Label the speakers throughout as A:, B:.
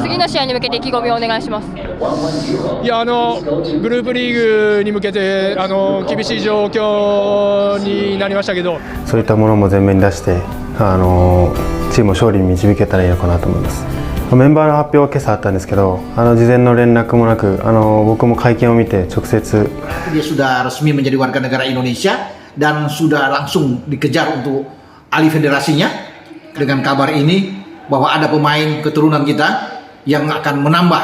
A: 次の試合に向けて意気込みをお願いします。
B: いやグループリーグに向けて厳しい状況になりましたけど、
C: そういったものも前面に出してチームを勝利に導けたらいいのかなと思います。メンバーの発表は今朝あったんですけど、事前の連絡もなく僕も会見を見て直接
D: Dia sudah resmi menjadi warga negara Indonesia dan sudah langsung dikejar untuk alih federasinya dengan kabar ini bahwa ada pemain keturunan kita yang akan menambah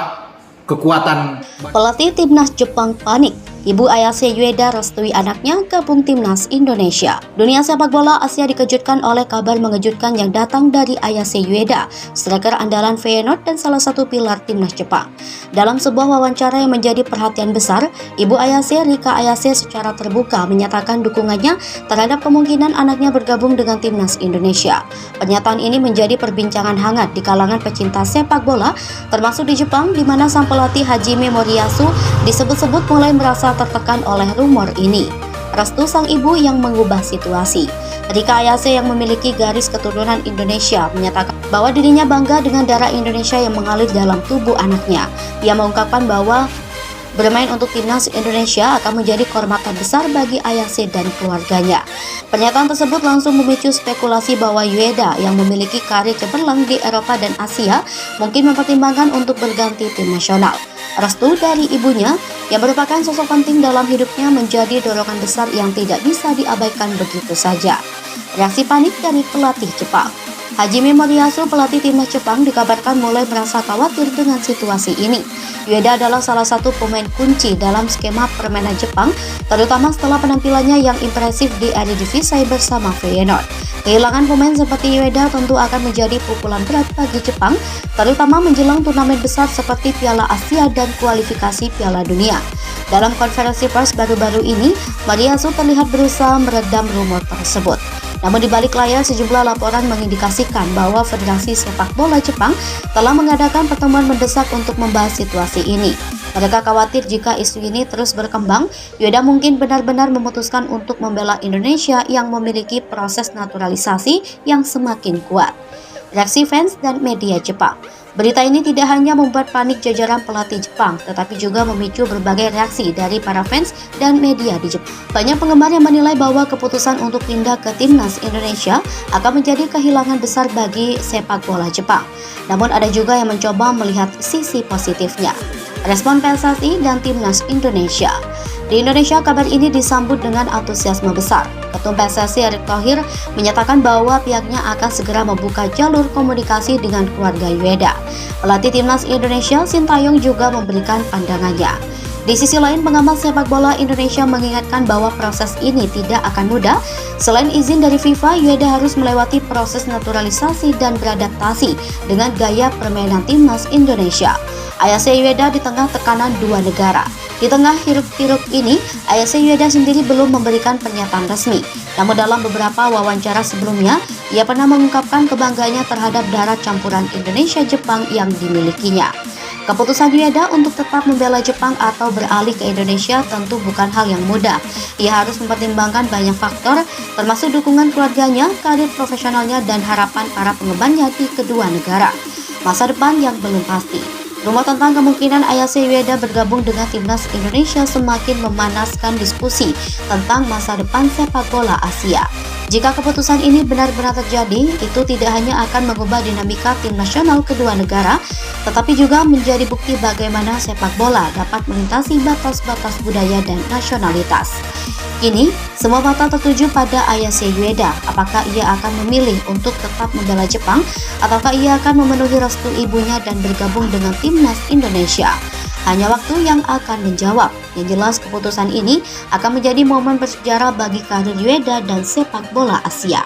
D: kekuatan.
E: Pelatih timnas Jepang panik. Ibu Ayase Ueda restui anaknya gabung timnas Indonesia. Dunia sepak bola Asia dikejutkan oleh kabar mengejutkan yang datang dari Ayase Ueda, striker andalan Feyenoord dan salah satu pilar timnas Jepang. Dalam sebuah wawancara yang menjadi perhatian besar, Ibu Ayase, Rika Ayase, secara terbuka menyatakan dukungannya terhadap kemungkinan anaknya bergabung dengan timnas Indonesia. Pernyataan ini menjadi perbincangan hangat di kalangan pecinta sepak bola, termasuk di Jepang, di mana sang pelatih Hajime Moriyasu disebut-sebut mulai merasa tertekan oleh rumor ini. Restu sang ibu yang mengubah situasi. Rika Ayase yang memiliki garis keturunan Indonesia menyatakan bahwa dirinya bangga dengan darah Indonesia yang mengalir dalam tubuh anaknya. Ia mengungkapkan bahwa bermain untuk timnas Indonesia akan menjadi kehormatan besar bagi Ayase dan keluarganya. Pernyataan tersebut langsung memicu spekulasi bahwa Ueda yang memiliki karir cemerlang di Eropa dan Asia mungkin mempertimbangkan untuk berganti tim nasional. Restu dari ibunya yang merupakan sosok penting dalam hidupnya menjadi dorongan besar yang tidak bisa diabaikan begitu saja. Reaksi panik dari pelatih Jepang. Hajime Moriyasu, pelatih timnas Jepang, dikabarkan mulai merasa khawatir dengan situasi ini. Ueda adalah salah satu pemain kunci dalam skema permainan Jepang, terutama setelah penampilannya yang impresif di Eredivisie bersama Feyenoord. Kehilangan pemain seperti Ueda tentu akan menjadi pukulan berat bagi Jepang, terutama menjelang turnamen besar seperti Piala Asia dan kualifikasi Piala Dunia. Dalam konferensi pers baru-baru ini, Moriyasu terlihat berusaha meredam rumor tersebut. Namun di balik layar sejumlah laporan mengindikasikan bahwa Federasi Sepak Bola Jepang telah mengadakan pertemuan mendesak untuk membahas situasi ini. Mereka khawatir jika isu ini terus berkembang, Ueda mungkin benar-benar memutuskan untuk membela Indonesia yang memiliki proses naturalisasi yang semakin kuat. Reaksi fans dan media Jepang. Berita ini tidak hanya membuat panik jajaran pelatih Jepang, tetapi juga memicu berbagai reaksi dari para fans dan media di Jepang. Banyak penggemar yang menilai bahwa keputusan untuk pindah ke timnas Indonesia akan menjadi kehilangan besar bagi sepak bola Jepang. Namun ada juga yang mencoba melihat sisi positifnya. Respon PSSI dan timnas Indonesia. Di Indonesia, kabar ini disambut dengan antusiasme besar. Ketum PSSI Erick Thohir menyatakan bahwa pihaknya akan segera membuka jalur komunikasi dengan keluarga Ueda. Pelatih timnas Indonesia Sintayong juga memberikan pandangannya. Di sisi lain, pengamat sepak bola Indonesia mengingatkan bahwa proses ini tidak akan mudah. Selain izin dari FIFA, Ueda harus melewati proses naturalisasi dan beradaptasi dengan gaya permainan timnas Indonesia. Ayase Ueda di tengah tekanan dua negara. Di tengah hiruk-pikuk ini, Ayase Ueda sendiri belum memberikan pernyataan resmi. Namun dalam beberapa wawancara sebelumnya, ia pernah mengungkapkan kebanggaannya terhadap darah campuran Indonesia-Jepang yang dimilikinya. Keputusan Ueda untuk tetap membela Jepang atau beralih ke Indonesia tentu bukan hal yang mudah. Ia harus mempertimbangkan banyak faktor, termasuk dukungan keluarganya, karir profesionalnya, dan harapan para penggemarnya di kedua negara. Masa depan yang belum pasti. Rumor tentang kemungkinan Ayase Ueda bergabung dengan timnas Indonesia semakin memanaskan diskusi tentang masa depan sepak bola Asia. Jika keputusan ini benar-benar terjadi, itu tidak hanya akan mengubah dinamika tim nasional kedua negara, tetapi juga menjadi bukti bagaimana sepak bola dapat melintasi batas-batas budaya dan nasionalitas. Kini, semua mata tertuju pada Ayase Ueda. Apakah ia akan memilih untuk tetap membela Jepang, ataukah ia akan memenuhi restu ibunya dan bergabung dengan timnas Indonesia? Hanya waktu yang akan menjawab. Yang jelas, keputusan ini akan menjadi momen bersejarah bagi karir Ueda dan sepak bola Asia.